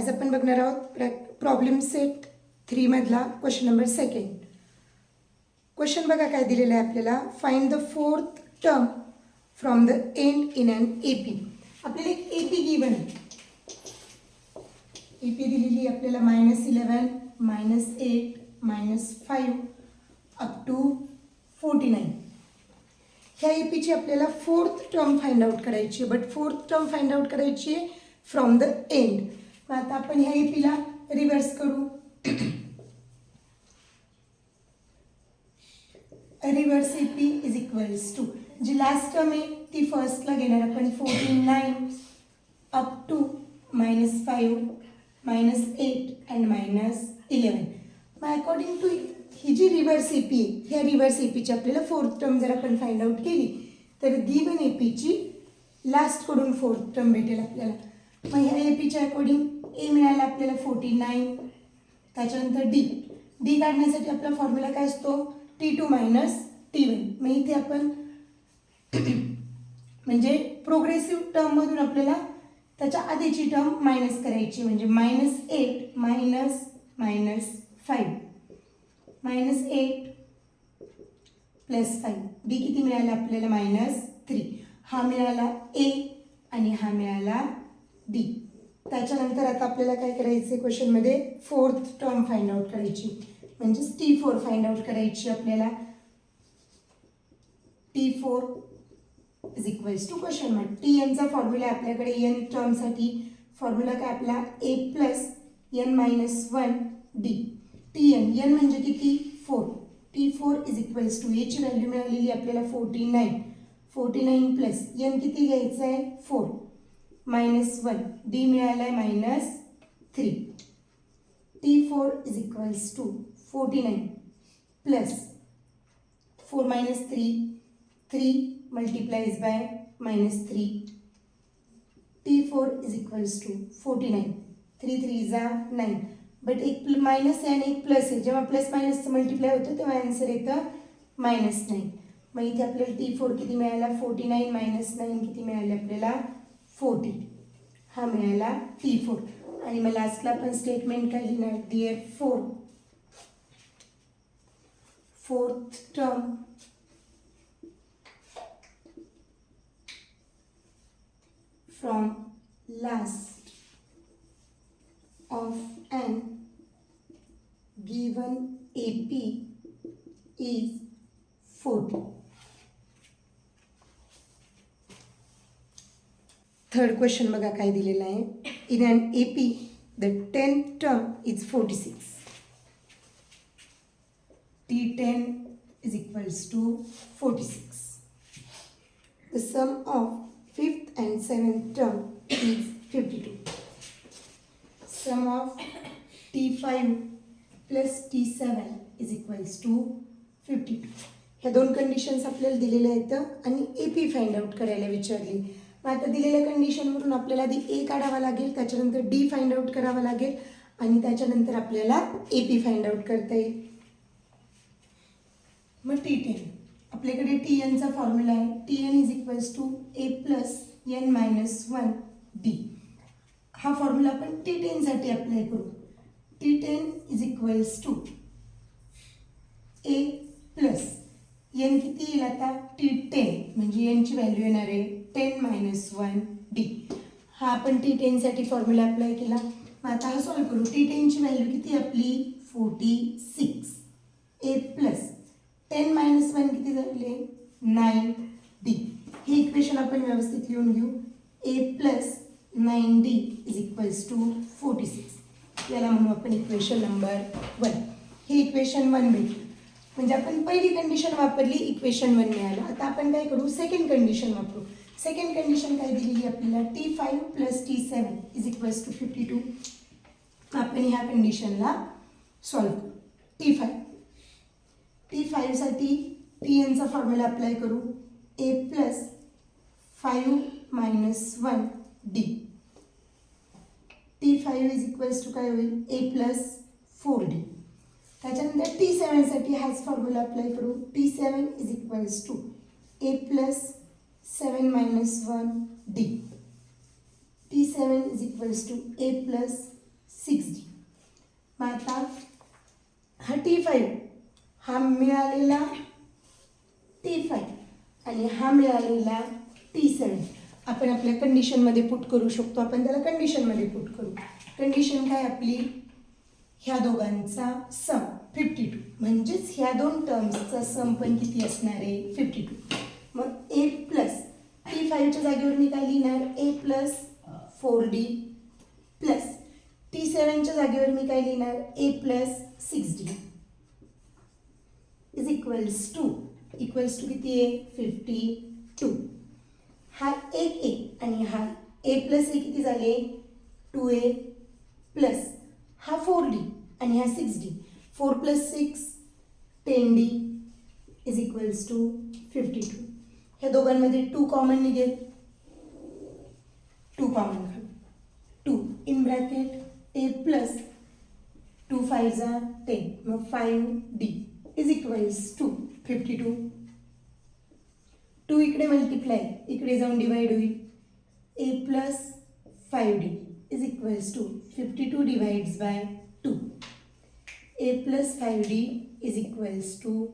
आज आपण बघणार आहोत प्रॉब्लेम सेट 3 मधला क्वेश्चन नंबर 2. क्वेश्चन बघा काय दिलेला आहे आपल्याला. Find the fourth term from the end in an AP. आपल्याला एक एपी गिवन आहे. एपी दिलेली आपल्याला -11, -8, -5 अप टू 49. ह्या एपीची आपल्याला फोर्थ टर्म फाइंड आउट करायची आहे. But fourth term find out करायची आहे फ्रॉम द एंड. मग आता आपण ह्या एपीला रिव्हर्स करू. Reverse AP is equals to जी लास्ट टर्म आहे ती फर्स्टला घेणार आपण. 49 अप टू -5, -8 अँड -11. मग अकॉर्डिंग टू ही जी रिव्हर्स एपी आहे, ह्या रिव्हर्स एपीची आपल्याला फोर्थ टर्म जर आपण फाइंड आउट केली तर गिवन एपीची लास्टकडून फोर्थ टर्म भेटेल आपल्याला. मग ह्या एपीच्या अकॉर्डिंग ए मिळाला आपल्याला 49. त्याच्यानंतर डी काढण्यासाठी आपला फॉर्म्युला काय असतो, T2 - T1. मग इथे आपण म्हणजे प्रोग्रेसिव्ह टर्ममधून आपल्याला त्याच्या आधीची टर्म मायनस करायची. म्हणजे -8 -5 -8 + 5. डी किती मिळाला आपल्याला -3. हा मिळाला ए आणि हा मिळाला डी. त्याच्यानंतर आता आपल्याला काय करायचं क्वेश्चनमध्ये, फोर्थ टर्म फाइंड आउट करायची. म्हणजेच T4 फाइंड आउट करायची आपल्याला. T4 is equals to question mark. Tnचा फॉर्म्युला आपल्याकडे n टर्मसाठी फॉर्म्युला काय आपला a + n - 1 d. Tn n म्हणजे किती 4. T4 इज इक्वल्स टू एची व्हॅल्यू मिळालेली आपल्याला 49. 49 प्लस n किती घ्यायचं आहे 4 -1 d मिळाला आहे -3. T4 is equals to 49 plus 4 - 3 multiplies by -3. T4 is equals to 49. 3 3 जा 9. बट एक मायनस आहे आणि एक प्लस आहे. जेव्हा प्लस मायनसचं मल्टिप्लाय होतं तेव्हा आन्सर येतं -9. मग इथे आपल्याला T4 किती मिळाला 49 - 9 किती मिळाले आपल्याला 40. हा मिळाला T4. आणि मग लास्टला आपण स्टेटमेंट काय लिहिणार, dear fourth term from last of an given AP is 40. Third question बघा काय दिलेला आहे. In an AP the 10th term is 46. T10 is equals to 46. The sum of 5th and 7th term is 52. Sum of T5 plus T7 is equals to 52. ह्या दोन conditions आपल्याला दिलेल्या आहेत आणि एपी फाइंड आउट करायला विचारली. मग आता दिलेल्या कंडिशनवरून आपल्याला आधी ए काढावा लागेल, त्याच्यानंतर डी फाइंड आउट करावा लागेल आणि त्याच्यानंतर आपल्याला एपी फाइंड आउट करता येईल. मग T10 आपल्याकडे Tnचा फॉर्म्युला आहे. Tn is equals to a + n - 1 d. हा फॉर्म्युला आपण T10 साठी अप्लाय करू. T10 is equals to a + n किती येईल आता T10 म्हणजे n ची व्हॅल्यू येणार आहे 10 - 1 d. हा आपण T10 साठी फॉर्म्युला अप्लाय केला. मग आता हा सॉल्व्ह करू. T10 ची व्हॅल्यू किती आपली 46. a + 10 - 1 किती झाले 9 d. हे इक्वेशन आपण व्यवस्थित लिहून घेऊ. a + 9d is equals to 46. याला म्हणू आपण इक्वेशन नंबर 1. हे इक्वेशन 1 भेटलं. म्हणजे आपण पहिली कंडिशन वापरली, इक्वेशन 1 मिळालं. आता आपण काय करू, सेकंड कंडिशन वापरू. सेकंड कंडिशन काय दिलेली आपल्याला, T5 + T7 is equals to 52. आपण ह्या कंडिशनला सॉल्व्ह करू. T5 साठी Tnचा फॉर्म्युला अप्लाय करू. a + 5 - 1 d. T5 is equals to काय होईल a + 4d. त्याच्यानंतर T7 साठी हाच फॉर्म्युला अप्लाय करू. T7 is equals to a + 7 - 1 d. T7 is equals to a plus 6D. मग आता हा T5 हा मिळालेला T5 आणि हा मिळालेला T7 आपण आपल्या कंडिशनमध्ये पुट करू शकतो. आपण त्याला कंडिशनमध्ये पुट करू. कंडिशन काय आपली, ह्या दोघांचा सम 52, म्हणजेच ह्या दोन टर्म्सचा सम पण किती असणार आहे 52. मग a प्लस T5च्या जागेवर मी काय लिहिणार, a प्लस 4D प्लस T7च्या जागेवर मी काय लिहिणार, a plus 6D is equals to किती आहे 52. हा एक a आणि हा a प्लस a किती झाले 2a प्लस हा 4D आणि हा 6D, 4 plus 6 10D is equals to 52. ह्या दोघांमध्ये 2 कॉमन निघेल, 2 कॉमन काढू, 2 इन ब्रॅकेट a प्लस 2 5 जा 10, मग 5D इज इक्वल्स टू 52. 2 इकडे मल्टिप्लाय, इकडे जाऊन डिवाइड होईल, a plus 5D is equals to 52 divides by 2. a plus 5D is equals to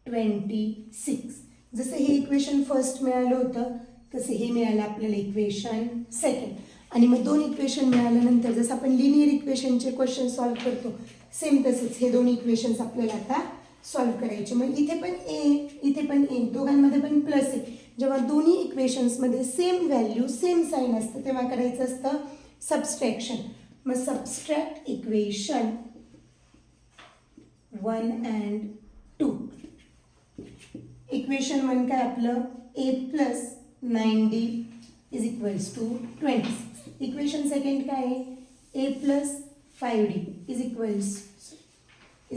26. जसं हे इक्वेशन फर्स्ट मिळालं होतं तसं हे मिळालं आपल्याला इक्वेशन सेकंड. आणि मग दोन इक्वेशन मिळाल्यानंतर जसं आपण लिनियर इक्वेशनचे क्वेश्चन सॉल्व्ह करतो सेम तसंच हे दोन इक्वेशन्स आपल्याला आता सॉल्व्ह करायचे. मग इथे पण ए दोघांमध्ये पण प्लस आहे. जेव्हा दोन्ही इक्वेशन्समध्ये सेम व्हॅल्यू सेम साईन असतं तेव्हा करायचं असतं सबस्ट्रॅक्शन. मग सबस्ट्रॅक्ट इक्वेशन 1 and 2. इक्वेशन 1 काय आपलं a plus 9D is equals to 26. Equation second काय आहे a plus 5D is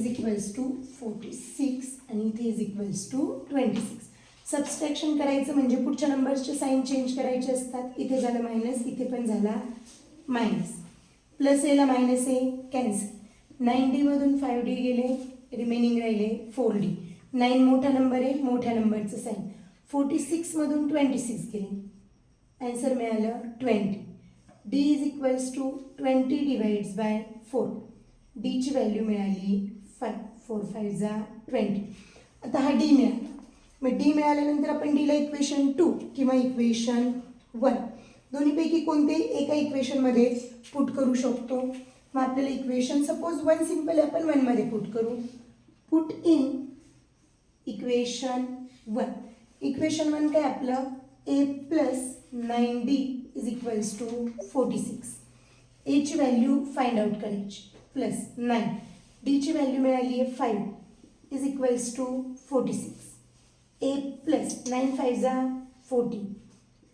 equals to 46 आणि इथे इज इक्वल्स टू 26. सबस्ट्रॅक्शन करायचं म्हणजे पुढच्या नंबर्सचे साईन चेंज करायचे असतात. इथे झालं मायनस, इथे पण झाला मायनस, प्लस एला मायनस ए कॅन्सल, 9D मधून 5D गेले, रिमेनिंग राहिले 4D. 9 मोठा नंबर आहे, मोठ्या नंबरचं साईन, 46 मधून 26 गेले, आन्सर मिळालं 20. D is equals to 20 divides by 4. D ची व्हॅल्यू मिळाली 5, 4 5 जा 20. आता हा D मिळाला. मग D मिळाल्यानंतर आपण Dला इक्वेशन 2 किंवा इक्वेशन 1 दोन्हीपैकी कोणते एका इक्वेशनमध्ये पुट करू शकतो. मग आपल्याला इक्वेशन सपोज 1 सिम्पल आपण 1 मध्ये पुट करू. Put in equation 1. इक्वेशन 1 काय आपलं a plus 9D is equals to 46. a ची व्हॅल्यू फाइंड आउट करायची, प्लस 9, D ची व्हॅल्यू मिळाली आहे 5 is equals to 46. a plus 9 5 जा 40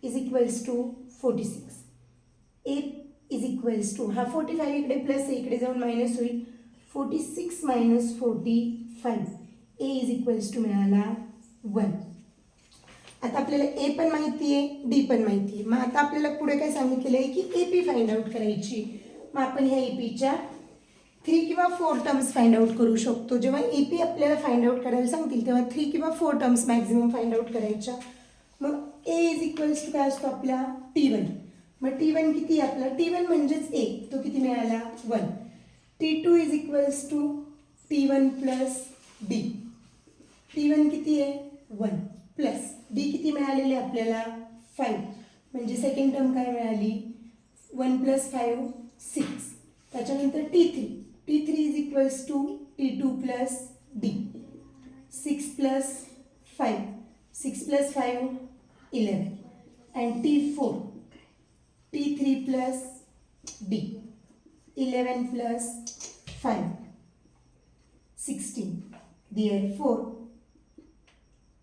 is equals to 46. a is equals to हा 45 इकडे प्लस आहे, इकडे जाऊन मायनस होईल, 46 minus 45. a is equals to मिळाला 1. आता आपल्याला a पण माहिती आहे, d पण माहिती आहे. मग आता आपल्याला पुढे काय सांगितलेलं आहे की AP फाइंड आउट करायची. मग आपण ह्या APच्या 3 किंवा 4 टर्म्स फाइंड आउट करू शकतो. जेव्हा AP आपल्याला फाइंड आउट करायला सांगतील तेव्हा 3 किंवा 4 टर्म्स मॅक्झिमम फाइंड आउट करायच्या. मग a इज इक्वल्स टू काय असतो आपला T1. मग T1 किती आहे आपला, T1 म्हणजेच a, तो किती मिळाला 1. T2 is equals to T1 plus D. T1 किती आहे 1 प्लस D किती मिळालेले आपल्याला 5, म्हणजे सेकंड टर्म काय मिळाली 1 प्लस 5 6. त्याच्यानंतर T3 is equals to T2 plus D. 6 plus 5 11 and T3 plus D 11 plus 5 16. Therefore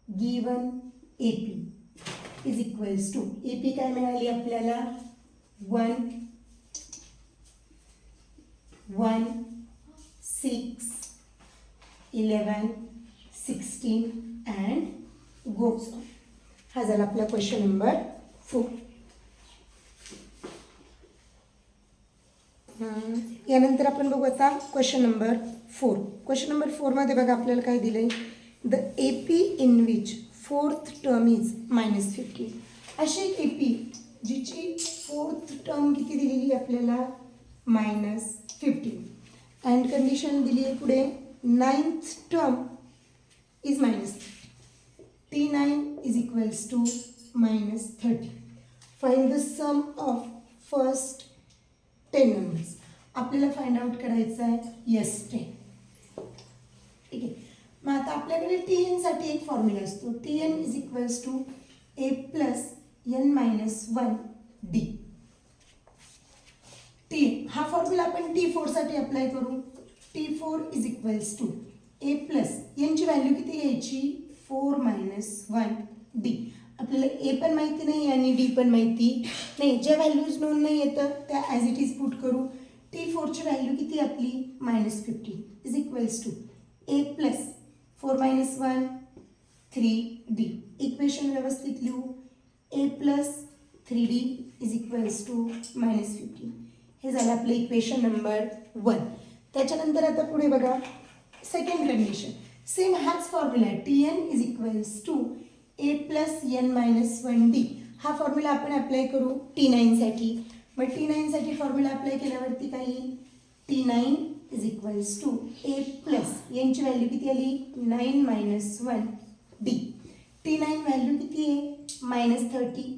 given AP is equals to AP काय मिळाली आपल्याला 1 1 6 11 16 अँड गोज ऑन. हा झाला आपला क्वेश्चन नंबर 4. यानंतर आपण बघू आता क्वेश्चन नंबर 4. क्वेश्चन नंबर 4 मध्ये बघा आपल्याला काय दिलंय, the AP in which 4th term is -15. अशी AP जिची 4th टर्म किती दिलेली आपल्याला -15. 15 अँड कंडिशन दिली आहे पुढे 9th term is minus T9 is equals to minus 30. Find the sum of first 10 numbers. आपल्याला फाइंड आउट करायचं आहे S10. ठीक आहे. मग आता आपल्याकडे TN साठी एक फॉर्म्युला असतो. TN is equals to A plus N minus 1 D. TN हा फॉर्म्युला आपण T4 साठी अप्लाय करू. T4 is equals to A plus N ची व्हॅल्यू किती घ्यायची 4 minus 1 D. आपल्याला A पण माहिती नाही आणि D पण माहिती नाही. ज्या व्हॅल्यूज नोन नाही येतं त्या ॲज इट इज पुट करू. T4 ची व्हॅल्यू किती आपली -15 is equals to A plus 4 minus 1 3D. Equation व्यवस्थित लिहू. A plus 3D is equals to -15. हे झालं आपलं इक्वेशन नंबर 1. त्याच्यानंतर आता पुढे बघा सेकंड कंडिशन. सेम हाच फॉर्म्युला आहे. TN is equals to A plus N minus 1D. हा फॉर्म्युला आपण अप्लाय करू T9 साठी. मग T9 साठी फॉर्म्युला अप्लाय केल्यावरती काय येईल T9 is equals to A plus N ची व्हॅल्यू किती आली 9 मायनस 1D. T9 व्हॅल्यू किती आहे -30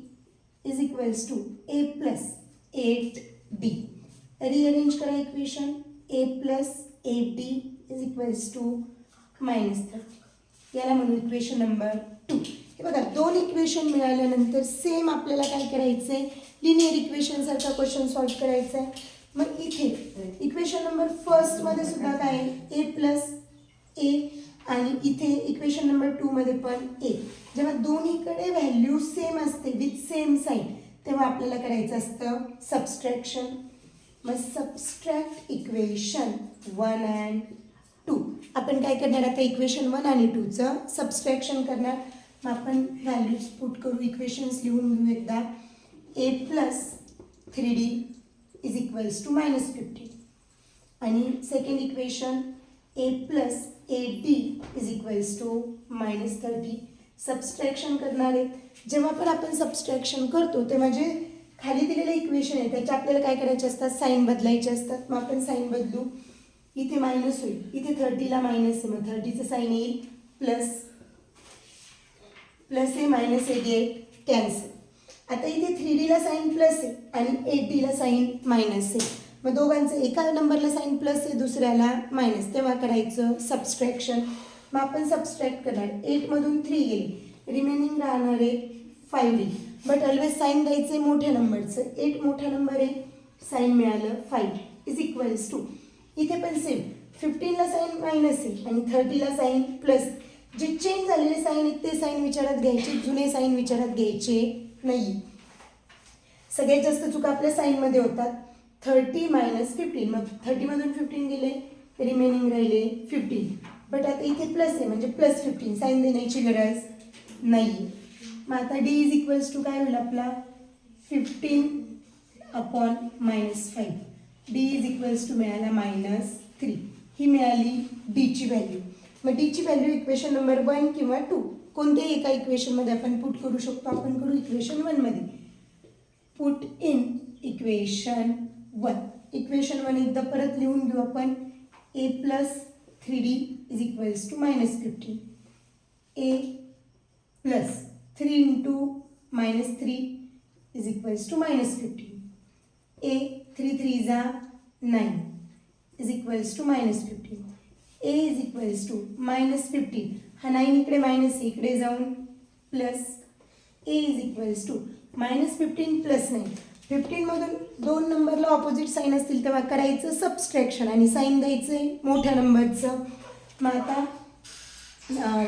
is equals to A plus 8D. Rearrange करा equation. A plus 8D is equals to -30. याला म्हणू इक्वेशन नंबर 2. हे बघा दोन इक्वेशन मिळाल्यानंतर सेम आपल्याला काय करायचं आहे लिनियर इक्वेशन सारखा क्वेश्चन सॉल्व्ह करायचा आहे. मग इथे इक्वेशन नंबर फर्स्टमध्ये सुद्धा काय आहे A प्लस A आणि इथे इक्वेशन नंबर 2 मध्ये पण A. जेव्हा दोन्हीकडे व्हॅल्यू सेम असते विथ सेम साईन तेव्हा आपल्याला करायचं असतं सबस्ट्रॅक्शन. मग सबस्ट्रॅक्ट इक्वेशन 1 and 2. आपण काय करणार आता इक्वेशन 1 आणि 2चं सबस्ट्रॅक्शन करणार. मग आपण व्हॅल्यूज पुट करू. इक्वेशन्स लिहून घेऊ एकदा. A plus 3D is equals to -15 आणि second equation A plus 8D is equals to -30. Subtraction करणार आहे. जेव्हा पण आपण सबस्ट्रॅक्शन करतो तेव्हा जे खाली दिलेलं इक्वेशन आहे त्याचे आपल्याला काय करायचे असतात साईन बदलायचे असतात. मग आपण साईन बदलू. इथे मायनस होईल. इथे 30ला मायनस आहे मग 30चं साईन येईल प्लस आहे -8 आहे कॅन्सल. आता इथे 3Dला साईन प्लस आहे आणि 8Dला साईन मायनस आहे. मग दोघांचं एका नंबरला साईन प्लस आहे दुसऱ्याला मायनस. तेव्हा करायचं सबस्ट्रॅक्शन. मग आपण सबस्ट्रॅक्ट करणार. 8मधून 3 गेले रिमेनिंग राहणार आहे 5D. बट ऑलवेज साईन द्यायचं आहे मोठ्या नंबरचं. 8 मोठा नंबर आहे साईन मिळालं 5 इज इक्वल्स टू इथे पण सेम 15ला साईन मायनस आहे आणि 30ला साईन प्लस. जे चेंज झालेले साईन आहेत ते साईन विचारात घ्यायचे जुने साईन विचारात घ्यायचे नाही. सगळ्यात जास्त चुका आपल्या साईनमध्ये होतात. 30 मायनस 15 मग 30मधून 15 गेले रिमेनिंग राहिले 15. बट आता इथे प्लस आहे म्हणजे +15 साईन देण्याची गरज नाही. मग आता D इज इक्वल्स टू काय होईल आपला 15/-5. D इज इक्वल्स टू मिळाला -3. ही मिळाली D ची व्हॅल्यू. मग D ची व्हॅल्यू इक्वेशन नंबर 1 किंवा 2 कोणत्याही एका इक्वेशनमध्ये आपण पुट करू शकतो. आपण करू इक्वेशन 1 मध्ये. Put in equation 1. इक्वेशन 1 एकदा परत लिहून घेऊ आपण. A plus 3D is equals to -15. A plus 3 into -3 is equals to -15. A 3 3 जा 9 is equals to -15. A is equals to -15. हा 9 इकडे मायनस इकडे जाऊन plus. A is equals to -15 plus 9. 15मधून 2 नंबरला ऑपोजिट साईन असतील तेव्हा करायचं सबस्ट्रॅक्शन आणि साईन द्यायचं आहे मोठ्या नंबरचं. मग आता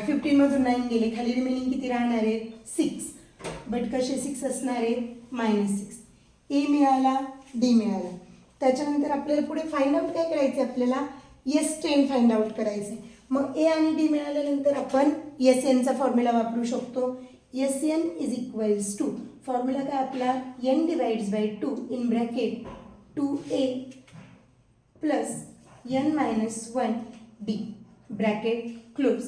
15मधून 9 गेले खाली रिमेनिंग किती राहणार आहे 6. बट कसे 6 असणार आहे -6. A मिळाला D मिळाला. त्याच्यानंतर आपल्याला पुढे फाइंड आउट काय करायचं आहे आपल्याला S10 फाइंड आउट करायचं आहे. मग A आणि D मिळाल्यानंतर आपण SNचा फॉर्म्युला वापरू शकतो. SN is equals to formula काय आपला N divides by 2 in bracket 2A plus N minus 1D bracket close.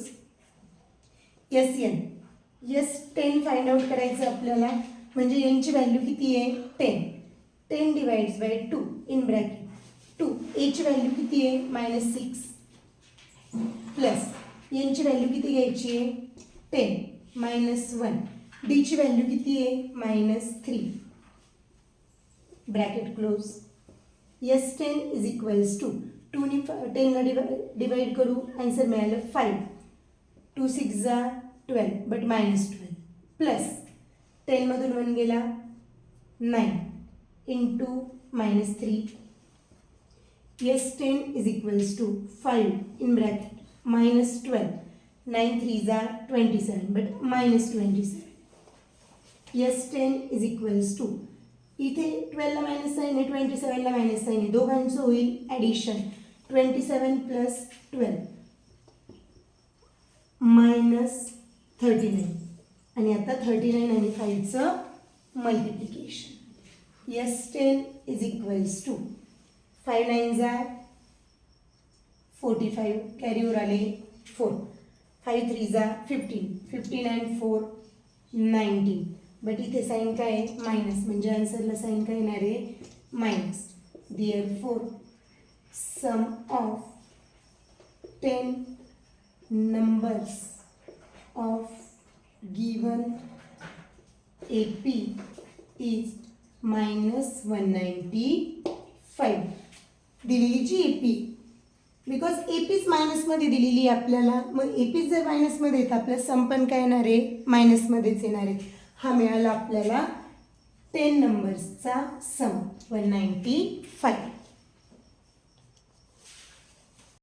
S10 find out करायचं आपल्याला म्हणजे N ची व्हॅल्यू किती आहे 10. 10 डिवाइड्स बाय 2 इन ब्रॅकेट 2 एची व्हॅल्यू किती आहे -6 प्लस एनची व्हॅल्यू किती घ्यायची आहे 10 -1 डीची व्हॅल्यू किती आहे -3 bracket close S10 is equals to 2ने 10ला डिवाइड करू आन्सर मिळालं 5 2 6 जा 12 बट -12 प्लस 10 मधून 1 गेला 9 into -3 S10 is equals to 5 in bracket -12 9 3 are 27 but -27 S10 is equals to इथे 12 ला मायनस साइन आहे 27 ला मायनस साइन आहे दोघांचं होईल ॲडिशन 27 प्लस 12 -39 आणि आता 39 आणि 5चं multiplication S10 is equals to 5 9 are 45 carry over आले 4 5 3 are 15 15 and 4 19 बट इथे साइन काय आहे मायनस म्हणजे आन्सरला साइन काय येणार आहे minus therefore sum of 10 numbers of given AP is -195 दिलेली जी AP बिकॉज APच मायनसमध्ये दिलेली आहे आपल्याला मग APच जर मायनसमध्ये येतं आपलं सम पण काय येणार आहे मायनसमध्येच येणार आहे हा मिळाला आपल्याला 10 नंबर्सचा सम 195